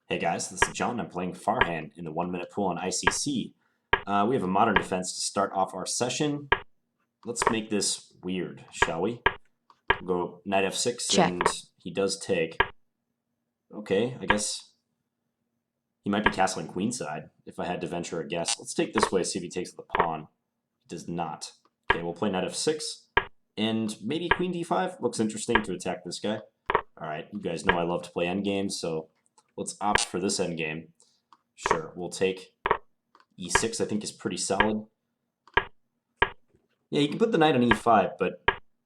Hey guys, this is John. I'm playing Farhan in the 1-minute pool on ICC. We have a modern defense to start off our session. Let's make this weird, shall we? We'll go knight f6, Check. and he does take. Okay, I guess he might be castling queenside if I had to venture a guess. Let's take this way, see if he takes the pawn. He does not. Okay, we'll play knight f6, and maybe queen d5. Looks interesting to attack this guy. All right, you guys know I love to play endgame, so let's opt for this endgame. Sure, we'll take e6, I think is pretty solid. Yeah, you can put the knight on e5, but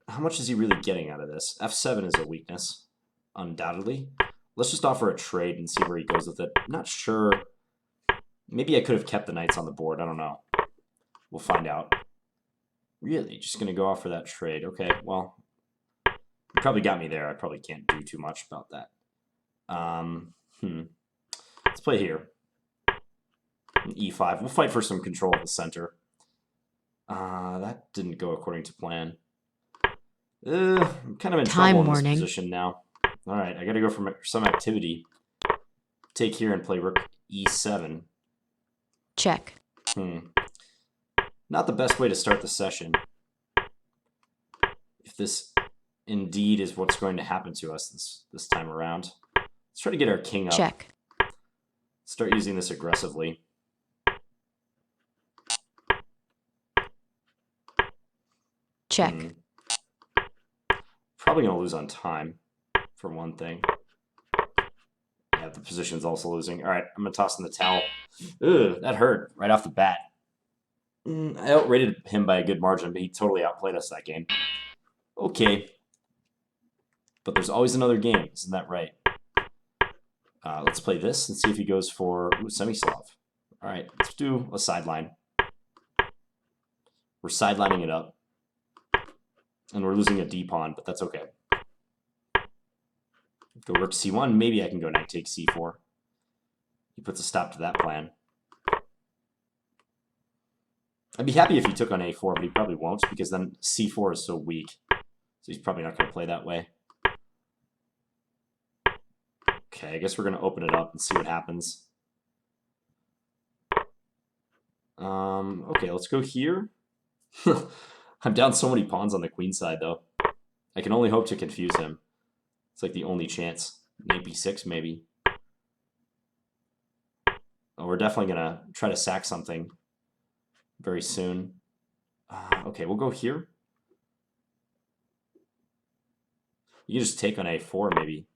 how much is he really getting out of this? f7 is a weakness, undoubtedly. Let's just offer a trade and see where he goes with it. I'm not sure. Maybe I could have kept the knights on the board. I don't know. We'll find out. Really? Just going to go off for that trade. Okay, well, you probably got me there. I probably can't do too much about that. Let's play here. E5. We'll fight for some control of the center. That didn't go according to plan. I'm kind of in trouble in this position now. All right, I got to go for some activity. Take here and play rook e7. Check. Not the best way to start the session. If this indeed is what's going to happen to us this time around. Let's try to get our king up. Check. Start using this aggressively. Check. Probably going to lose on time, for one thing. Yeah, the position's also losing. All right, I'm going to toss in the towel. Ugh, that hurt right off the bat. I outrated him by a good margin, but he totally outplayed us that game. Okay. But there's always another game, isn't that right? Let's play this and see if he goes for semi-Slav. All right, let's do a sideline. We're sidelining it up. And we're losing a d-pawn, but that's okay. Go rook c1. Maybe I can go knight takes c4. He puts a stop to that plan. I'd be happy if he took on a4, but he probably won't, because then c4 is so weak. So he's probably not going to play that way. Okay, I guess we're going to open it up and see what happens. Okay, let's go here. I'm down so many pawns on the queen side, though. I can only hope to confuse him. It's like the only chance. Knight b6, maybe. Oh, we're definitely going to try to sack something very soon. Okay, we'll go here. You can just take on a4, maybe.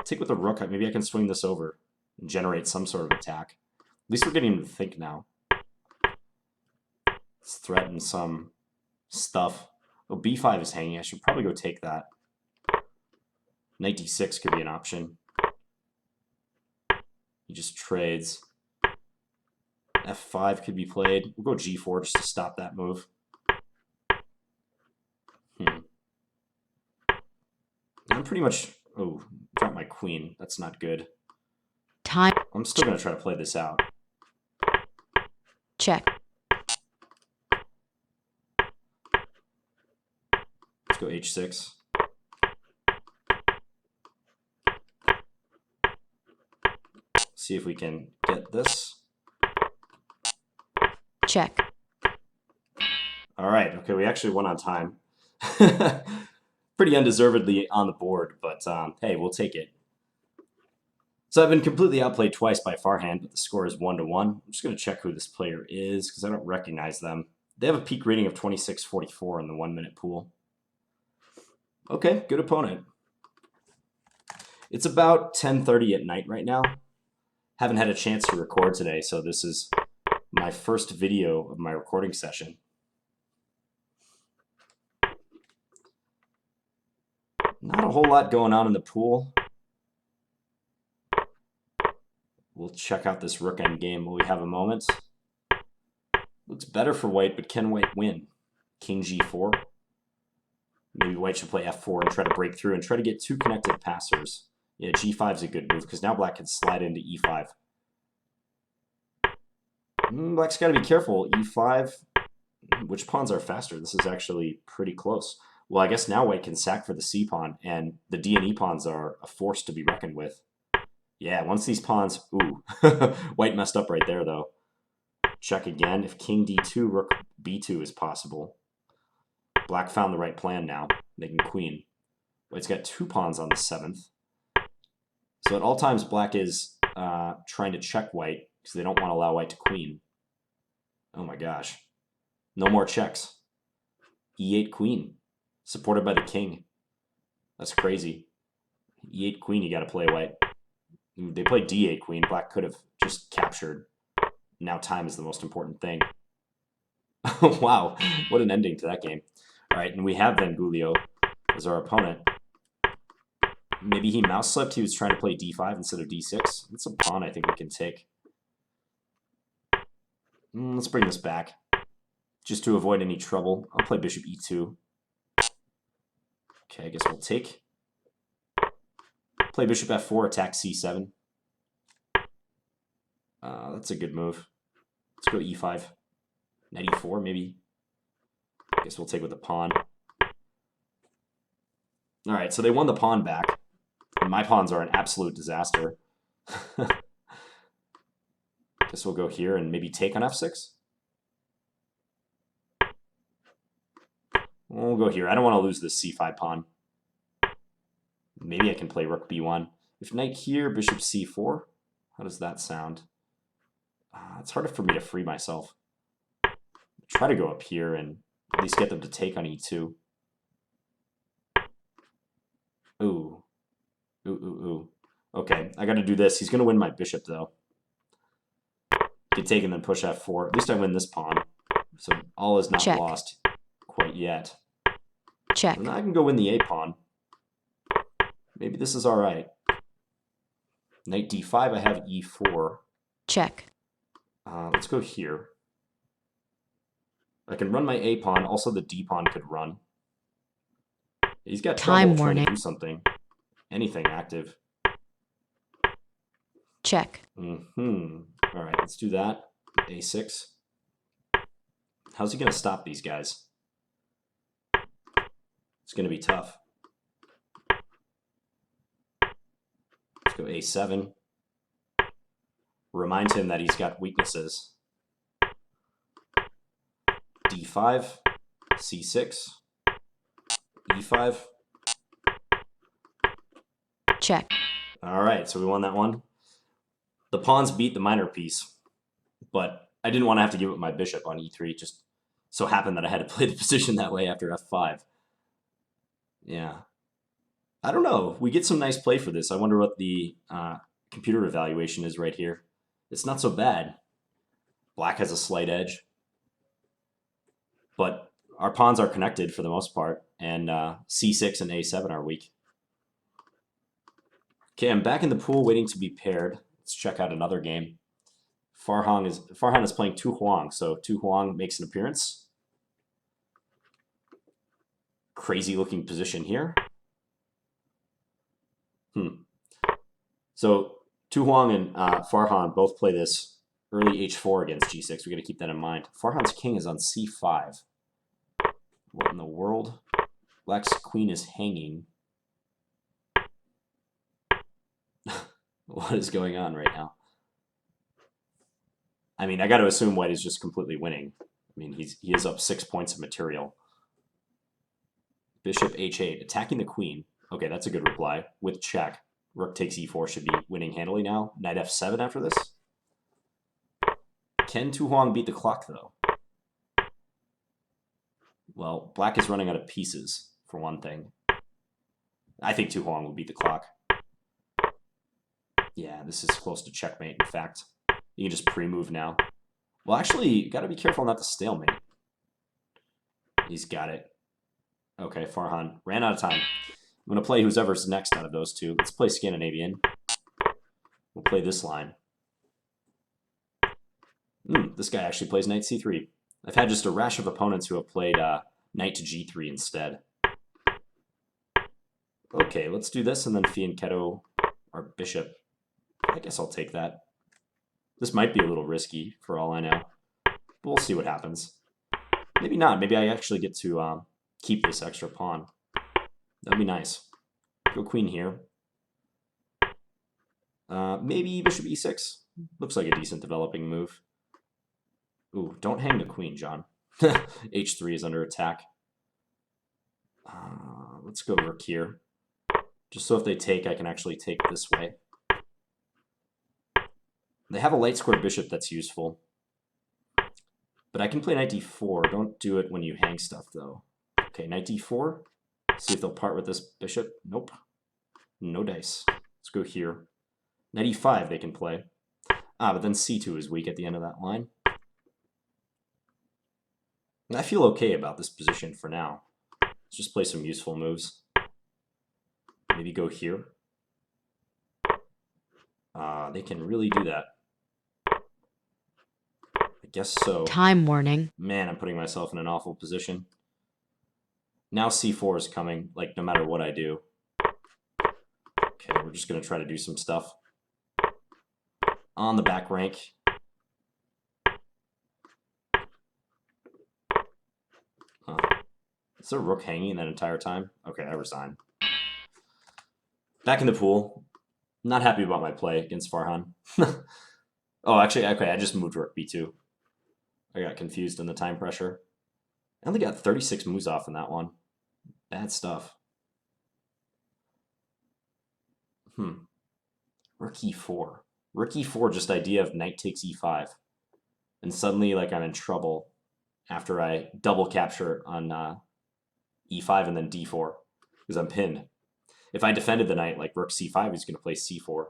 Take with the rook. Maybe I can swing this over and generate some sort of attack. At least we're getting him to think now. Let's threaten some stuff. Oh, b5 is hanging. I should probably go take that. Knight d6 could be an option. He just trades. f5 could be played. We'll go g4 just to stop that move. I'm pretty much... Oh, drop my queen. That's not good. Time. I'm still going to try to play this out. Check. Let's go h6. See if we can get this. Check. All right. Okay, we actually won on time. Pretty undeservedly on the board, but hey, we'll take it. So I've been completely outplayed twice by Farhan, but the score is 1-1. I'm just going to check who this player is because I don't recognize them. They have a peak rating of 26.44 in the 1-minute pool. Okay, good opponent. It's about 10:30 at night right now. Haven't had a chance to record today, so this is my first video of my recording session. Not a whole lot going on in the pool. We'll check out this rook endgame while we have a moment. Looks better for white, but can white win? King g4. Maybe white should play f4 and try to break through and try to get two connected passers. Yeah, g5 is a good move because now black can slide into e5. Black's got to be careful. e5. Which pawns are faster? This is actually pretty close. Well, I guess now white can sack for the c pawn, and the d and e pawns are a force to be reckoned with. Yeah, once these pawns... Ooh. White messed up right there, though. Check again. If king d2, rook b2 is possible. Black found the right plan now, making queen. White's got 2 pawns on the 7th. So at all times, black is trying to check white because they don't want to allow white to queen. Oh my gosh. No more checks. e8 queen, supported by the king. That's crazy. e8 queen, you got to play white. They played d8 queen. Black could have just captured. Now time is the most important thing. Wow, what an ending to that game. All right, and we have then Giulio as our opponent. Maybe he mouse slipped. He was trying to play d5 instead of d6. That's a pawn I think we can take. Let's bring this back just to avoid any trouble. I'll play bishop e2. Okay, I guess we'll take. Play bishop f4, attack c7. That's a good move. Let's go e5. Knight e4, maybe. I guess we'll take with the pawn. All right, so they won the pawn back. And my pawns are an absolute disaster. Guess we'll go here and maybe take on f6. We'll go here. I don't want to lose this c5 pawn. Maybe I can play rook b1. If knight here, bishop c4. How does that sound? It's harder for me to free myself. Try to go up here and at least get them to take on e2. Ooh. Ooh, ooh, ooh. Okay, I got to do this. He's going to win my bishop, though. Get taken, then push f4. At least I win this pawn. So all is not Check. lost quite yet. Check. And I can go win the a pawn. Maybe this is all right. Knight d5, I have e4. Check. Let's go here. I can run my a pawn. Also, the d pawn could run. He's got trouble trying to do something. Anything active. Check. All right, let's do that. a6. How's he going to stop these guys? It's going to be tough. Let's go a7. Remind him that he's got weaknesses. d5, c6, e5. Check. All right, so we won that one. The pawns beat the minor piece, but I didn't want to have to give up my bishop on e3. It just so happened that I had to play the position that way after f5. Yeah. I don't know. We get some nice play for this. I wonder what the computer evaluation is right here. It's not so bad. Black has a slight edge. But our pawns are connected for the most part, and c6 and a7 are weak. Okay, I'm back in the pool waiting to be paired. Let's check out another game. Farhan is playing Tu Huang, so Tu Huang makes an appearance. Crazy looking position here. So Tu Huang and Farhan both play this early h4 against g6. We got to keep that in mind. Farhan's king is on c5. What in the world? Black's queen is hanging. What is going on right now? I mean, I got to assume white is just completely winning. I mean, he is up 6 points of material. Bishop h8, attacking the queen. Okay, that's a good reply. With check. Rook takes e4 should be winning handily now. Knight f7 after this. Can Tu Huang beat the clock, though? Well, black is running out of pieces, for one thing. I think Tu Huang will beat the clock. Yeah, this is close to checkmate, in fact. You can just pre-move now. Well, actually, you got to be careful not to stalemate. He's got it. Okay, Farhan ran out of time. I'm going to play whoever's next out of those two. Let's play Scandinavian. We'll play this line. This guy actually plays knight c3. I've had just a rash of opponents who have played knight to g3 instead. Okay, let's do this and then fianchetto our bishop. I guess I'll take that. This might be a little risky for all I know. But we'll see what happens. Maybe not. Maybe I actually get to keep this extra pawn. That'd be nice. Go queen here. Maybe bishop e6. Looks like a decent developing move. Ooh, don't hang the queen, John. h3 is under attack. Let's go rook here. Just so if they take, I can actually take this way. They have a light square bishop that's useful. But I can play knight d4. Don't do it when you hang stuff, though. Okay, knight d4. See if they'll part with this bishop. Nope. No dice. Let's go here. Knight e5 they can play. But then c2 is weak at the end of that line. And I feel okay about this position for now. Let's just play some useful moves. Maybe go here. They can really do that. I guess so. Time warning. Man, I'm putting myself in an awful position. Now c4 is coming, like, no matter what I do. Okay, we're just going to try to do some stuff. On the back rank. Huh. Is there a rook hanging that entire time? Okay, I resign. Back in the pool. Not happy about my play against Farhan. Oh, actually, okay, I just moved rook b2. I got confused in the time pressure. I only got 36 moves off in that one. Bad stuff. Rook e4. Rook e4, just idea of knight takes e5. And suddenly, like, I'm in trouble after I double capture on e5 and then d4, because I'm pinned. If I defended the knight, like rook c5, he's going to play c4.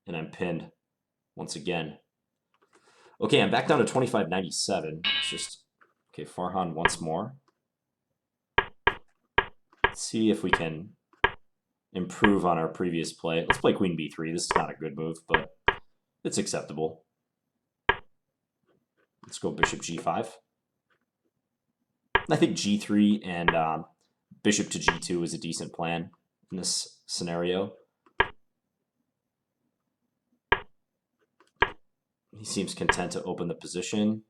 And I'm pinned once again. Okay, I'm back down to 25.97. It's just, okay, Farhan once more. Let's see if we can improve on our previous play. Let's play queen b3. This is not a good move, but it's acceptable. Let's go bishop g5. I think g3 and bishop to g2 is a decent plan in this scenario. He seems content to open the position.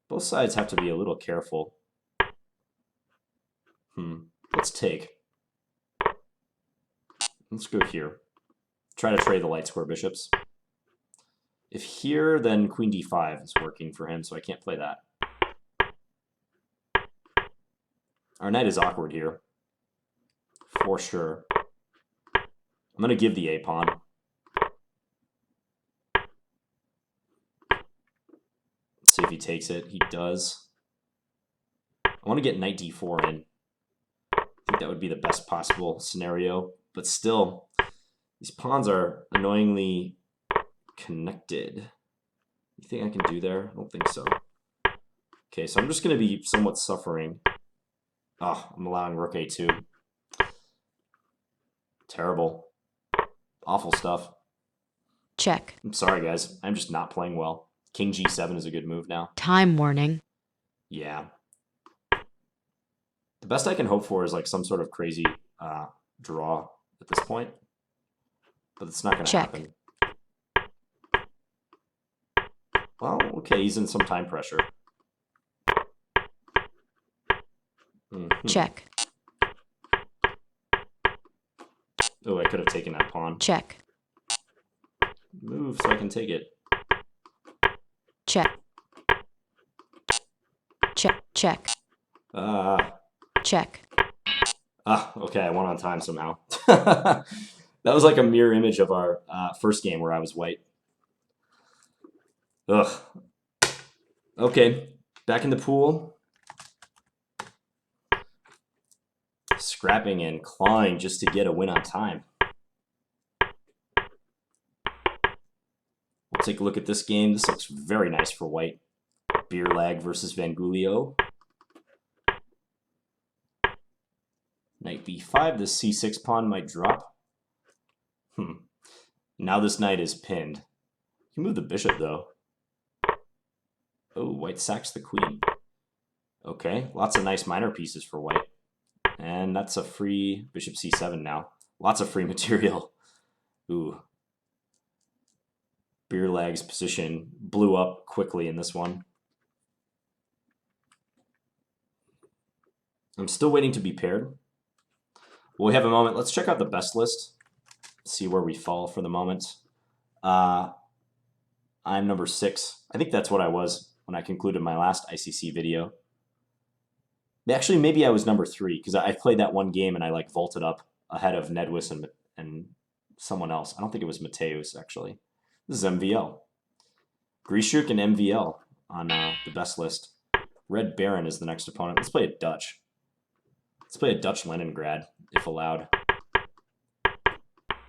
Both sides have to be a little careful. Let's take. Let's go here. Try to trade the light square bishops. If here, then queen d5 is working for him, so I can't play that. Our knight is awkward here. For sure. I'm going to give the a-pawn. Let's see if he takes it. He does. I want to get knight d4 in. I think that would be the best possible scenario. But still, these pawns are annoyingly connected. You think I can do there? I don't think so. Okay, so I'm just going to be somewhat suffering. Oh, I'm allowing rook a2. Terrible. Awful stuff. Check. I'm sorry, guys. I'm just not playing well. King g7 is a good move now. Time warning. Yeah. The best I can hope for is like some sort of crazy draw at this point. But it's not going to happen. Well, okay, he's in some time pressure. Check. Oh, I could have taken that pawn. Check. Move so I can take it. Check. Check. Check. Check. Okay, I won on time somehow. That was like a mirror image of our first game where I was white. Ugh. Okay, back in the pool. Scrapping and clawing just to get a win on time. We'll take a look at this game. This looks very nice for white. Beer lag versus Van Gulio. Knight b5. This c6 pawn might drop. Now this knight is pinned. You can move the bishop, though. Oh, white sacks the queen. Okay, lots of nice minor pieces for white. And that's a free bishop c7 now. Lots of free material. Ooh. Beer lag's position blew up quickly in this one. I'm still waiting to be paired. Well, we have a moment. Let's check out the best list. see where we fall for the moment. I'm number 6. I think that's what I was when I concluded my last ICC video. Actually, maybe I was number 3 because I played that one game and I like vaulted up ahead of Nedwis and someone else. I don't think it was Mateus, actually. This is MVL. Grishuk and MVL on the best list. Redbaron is the next opponent. Let's play a Dutch. Let's play a Dutch Leningrad, if allowed.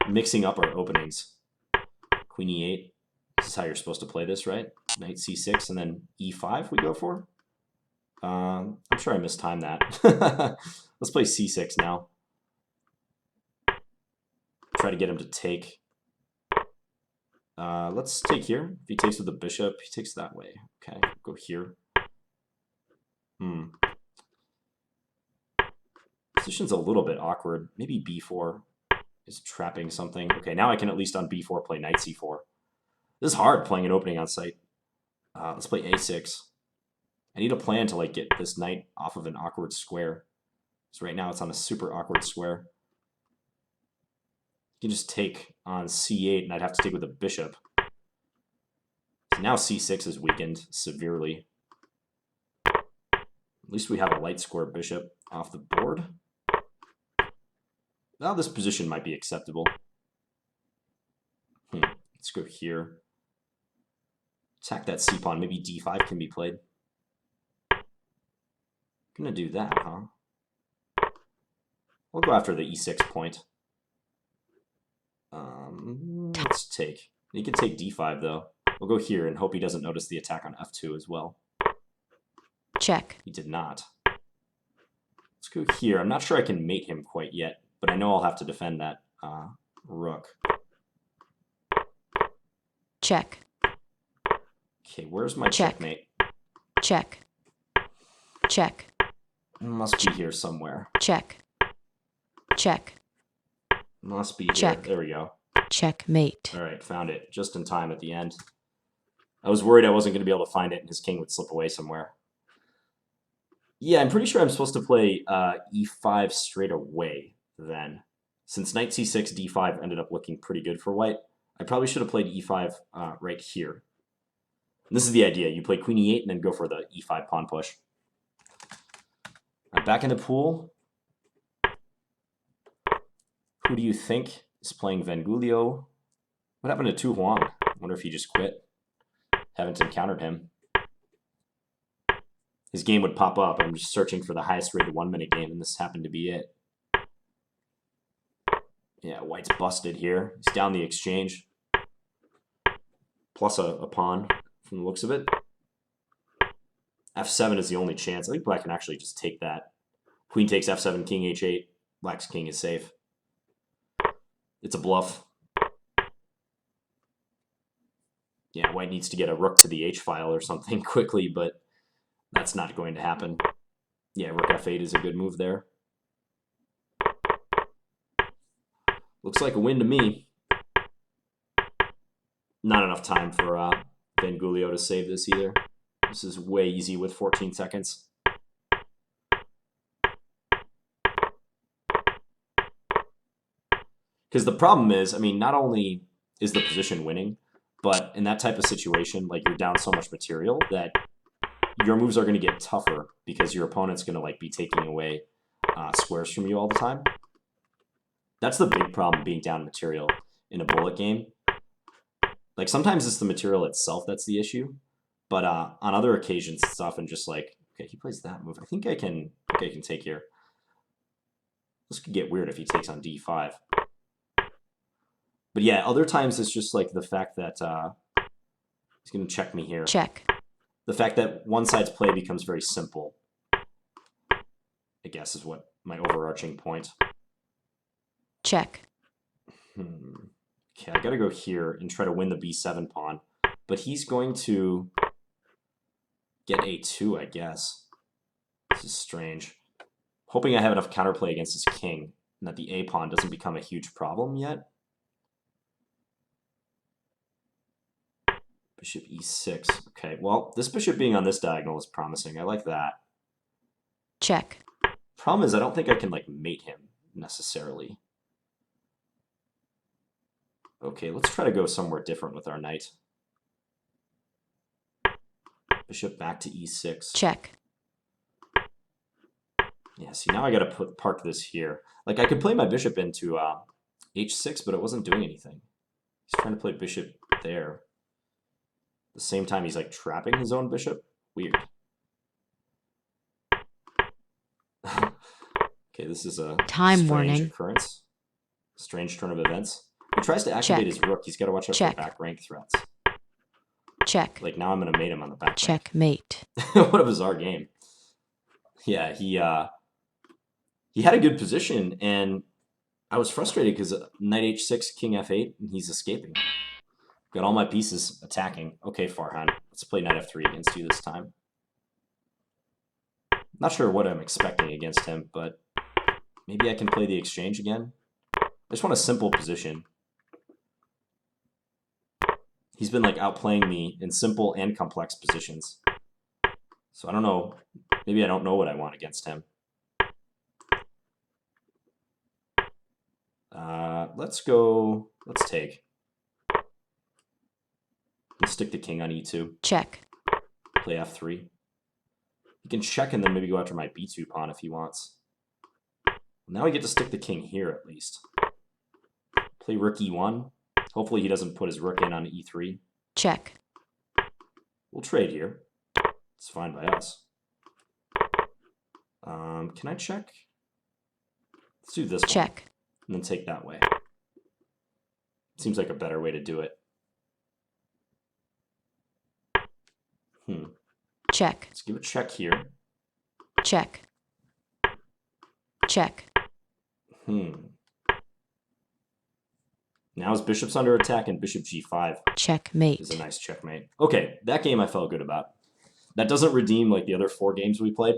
Mixing up our openings. Queen e8. This is how you're supposed to play this, right? Knight c6 and then e5 we go for? I'm sure I mistimed that. Let's play c6 now. Try to get him to take. Let's take here. If he takes with the bishop, he takes that way. Okay, go here. Position's a little bit awkward. Maybe b4 is trapping something. Okay, now I can at least on b4 play knight c4. This is hard playing an opening on site. Let's play a6. I need a plan to like get this knight off of an awkward square. So right now it's on a super awkward square. You can just take on c8, and I'd have to take with a bishop. So now c6 is weakened severely. At least we have a light square bishop off the board. Now this position might be acceptable. Let's go here. Attack that c-pawn. Maybe d5 can be played. Gonna do that, huh? We'll go after the e6 point. Let's take. He can take d5 though. We'll go here and hope he doesn't notice the attack on f2 as well. Check. He did not. Let's go here. I'm not sure I can mate him quite yet, but I know I'll have to defend that rook. Check. Okay, where's my checkmate? Check. Check. It must be here somewhere. Check. Check. Must be Check. here. There we go. Checkmate. All right, found it just in time at the end. I was worried I wasn't going to be able to find it and his king would slip away somewhere. Yeah, I'm pretty sure I'm supposed to play e5 straight away then. Since knight c6, d5 ended up looking pretty good for white, I probably should have played e5 right here. And this is the idea. You play queen e8 and then go for the e5 pawn push. Right, back in the pool. Who do you think is playing Vengulio? What happened to Tu Huang? I wonder if he just quit. Haven't encountered him. His game would pop up. I'm just searching for the highest rated 1 minute game, and this happened to be it. Yeah, white's busted here. He's down the exchange. Plus a pawn from the looks of it. f7 is the only chance. I think black can actually just take that. Queen takes f7, king h8. Black's king is safe. It's a bluff. Yeah, white needs to get a rook to the h-file or something quickly, but that's not going to happen. Yeah, rook f8 is a good move there. Looks like a win to me. Not enough time for Vengulio to save this either. This is way easy with 14 seconds. Because the problem is, I mean, not only is the position winning, but in that type of situation, like you're down so much material that your moves are going to get tougher because your opponent's going to like be taking away squares from you all the time. That's the big problem being down material in a bullet game. Like sometimes it's the material itself that's the issue, but on other occasions it's often just like, okay, he plays that move. I think I can take here. This could get weird if he takes on d5. But yeah, other times it's just like the fact that he's going to check me here. Check. The fact that one side's play becomes very simple, I guess, is what my overarching point. Check. Okay, I got to go here and try to win the b7 pawn. But he's going to get a2, I guess. This is strange. Hoping I have enough counterplay against his king and that the a pawn doesn't become a huge problem yet. Bishop e6. Okay, well, this bishop being on this diagonal is promising. I like that. Check. Problem is, I don't think I can, like, mate him, necessarily. Okay, let's try to go somewhere different with our knight. Bishop back to e6. Check. Yeah, see, now I gotta park this here. Like, I could play my bishop into h6, but it wasn't doing anything. He's trying to play bishop there. At the same time, he's like trapping his own bishop. Weird. Okay, this is a Time strange warning. occurrence. Strange turn of events. He tries to activate his rook. He's got to watch out for back rank threats. Check. Like, now I'm going to mate him on the back Checkmate. rank. What a bizarre game. Yeah, he had a good position, and I was frustrated because knight h6, king f8, and he's escaping. Got all my pieces attacking. Okay, Farhan, let's play knight f3 against you this time. Not sure what I'm expecting against him, but maybe I can play the exchange again. I just want a simple position. He's been like outplaying me in simple and complex positions. So I don't know. Maybe I don't know what I want against him. Let's take. Let's stick the king on e2. Check. Play f3. He can check and then maybe go after my b2 pawn if he wants. Now I get to stick the king here at least. Play rook e1. Hopefully he doesn't put his rook in on e3. Check. We'll trade here. It's fine by us. Can I check? Let's do this Check. one, and then take that way. Seems like a better way to do it. Check. Let's give a check here. Check. Check. Now his bishop's under attack, and bishop g5 Checkmate. is a nice checkmate. Okay, that game I felt good about. That doesn't redeem like the other 4 games we played,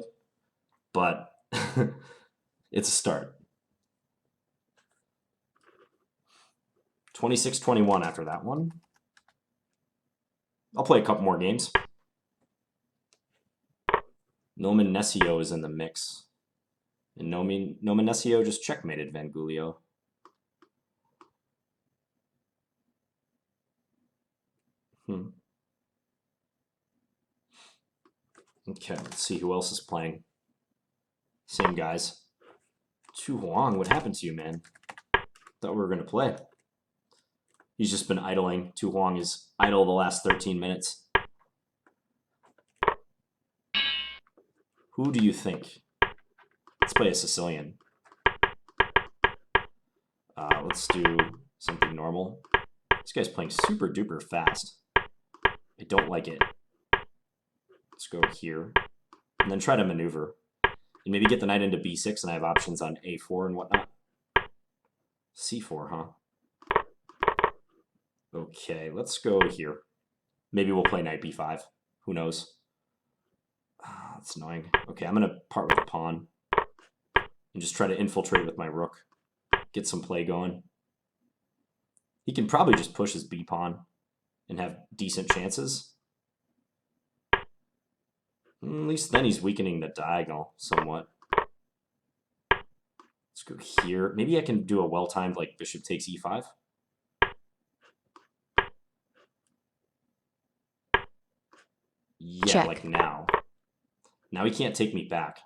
but it's a start. 26-21 after that one. I'll play a couple more games. Nomen Nescio is in the mix. And Nomen Nescio just checkmated Van Gulio. Okay, let's see who else is playing. Same guys. Tu Huang, what happened to you, man? Thought we were going to play. He's just been idling. Tu Huang is idle the last 13 minutes. Who do you think? Let's play a Sicilian. Let's do something normal. This guy's playing super duper fast. I don't like it. Let's go here. And then try to maneuver. And maybe get the knight into b6, and I have options on a4 and whatnot. c4, huh? Okay, let's go here. Maybe we'll play knight b5. Who knows? That's annoying. Okay, I'm going to part with the pawn. And just try to infiltrate with my rook. Get some play going. He can probably just push his b-pawn and have decent chances. At least then he's weakening the diagonal somewhat. Let's go here. Maybe I can do a well-timed, like, bishop takes e5. Yeah, Check. like now. Now he can't take me back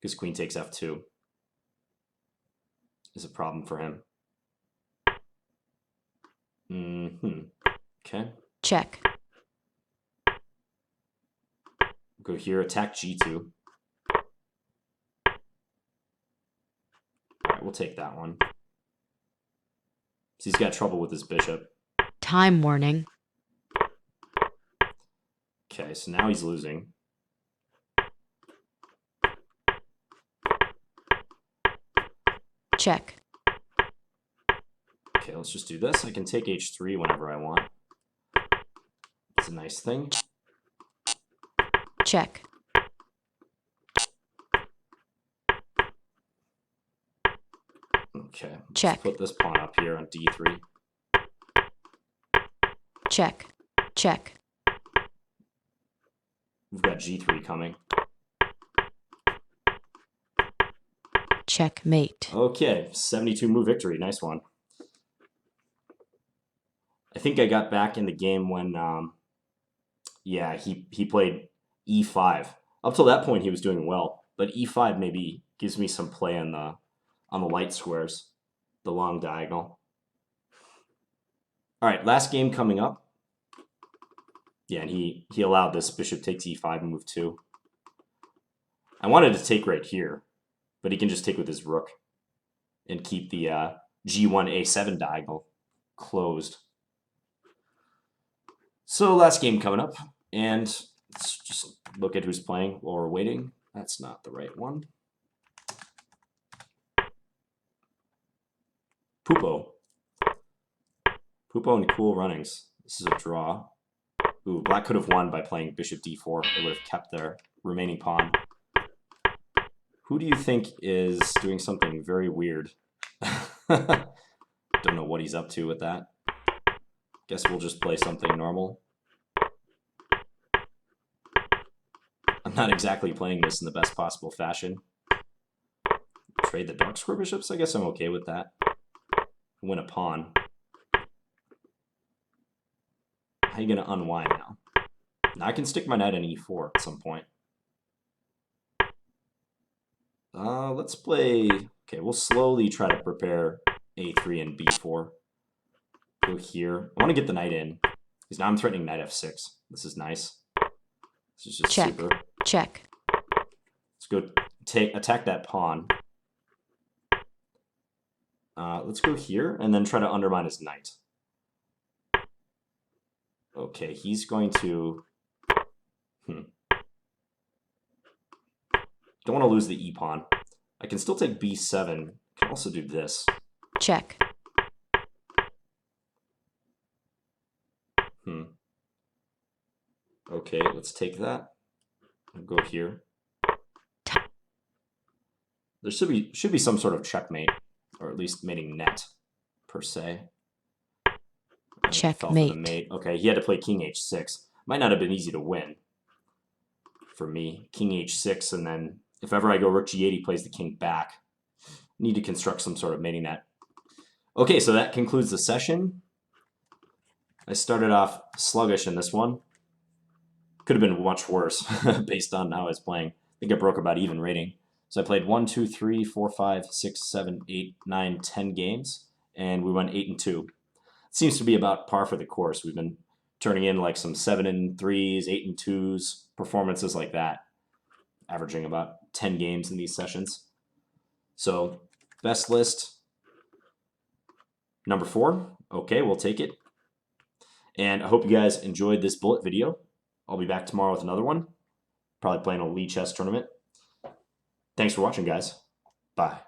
because queen takes f2 is a problem for him. Okay. Check. Go here, attack g2. All right, we'll take that one. So he's got trouble with his bishop. Time warning. Okay, so now he's losing. Check. Okay, let's just do this. I can take h3 whenever I want. It's a nice thing. Check. Okay, let's Check. put this pawn up here on d3. Check. Check. We've got g3 coming. Checkmate. Okay, 72 move victory. Nice one. think I got back in the game when, yeah, he played e5. Up till that point, he was doing well, but e5 maybe gives me some play on the light squares, the long diagonal. All right, last game coming up. Yeah, and he allowed this bishop takes e5 and move 2. I wanted to take right here, but he can just take with his rook and keep the g1 a7 diagonal closed. So last game coming up, and let's just look at who's playing while we're waiting. That's not the right one. Pupo and Cool Runnings. This is a draw. Ooh, black could have won by playing bishop d4. It would have kept their remaining pawn. Who do you think is doing something very weird? Don't know what he's up to with that. Guess we'll just play something normal. I'm not exactly playing this in the best possible fashion. Trade the dark square bishops? I guess I'm okay with that. Win a pawn. How are you going to unwind now? Now I can stick my knight on e4 at some point. Let's play... Okay, we'll slowly try to prepare a3 and b4. Go here. I want to get the knight in, because now I'm threatening knight f6. This is nice. This is just Check. super. Check. Let's go attack that pawn. Let's go here, and then try to undermine his knight. Okay, he's going to... Don't want to lose the e-pawn. I can still take b7. I can also do this. Check. Okay, let's take that. I'll go here. There should be some sort of checkmate, or at least mating net, per se. Checkmate. Okay, he had to play king h6. Might not have been easy to win for me. King h6, and then if ever I go rook g8, he plays the king back. Need to construct some sort of mating net. Okay, so that concludes the session. I started off sluggish in this one. Could have been much worse based on how I was playing. I think I broke about even rating. So I played 1, 2, 3, 4, 5, 6, 7, 8, 9, 10 games, and we went 8-2. It seems to be about par for the course. We've been turning in like some 7-3s, 8-2s, performances like that, averaging about 10 games in these sessions. So best list, number 4. Okay, we'll take it. And I hope you guys enjoyed this bullet video. I'll be back tomorrow with another one. Probably playing a Lee chess tournament. Thanks for watching, guys. Bye.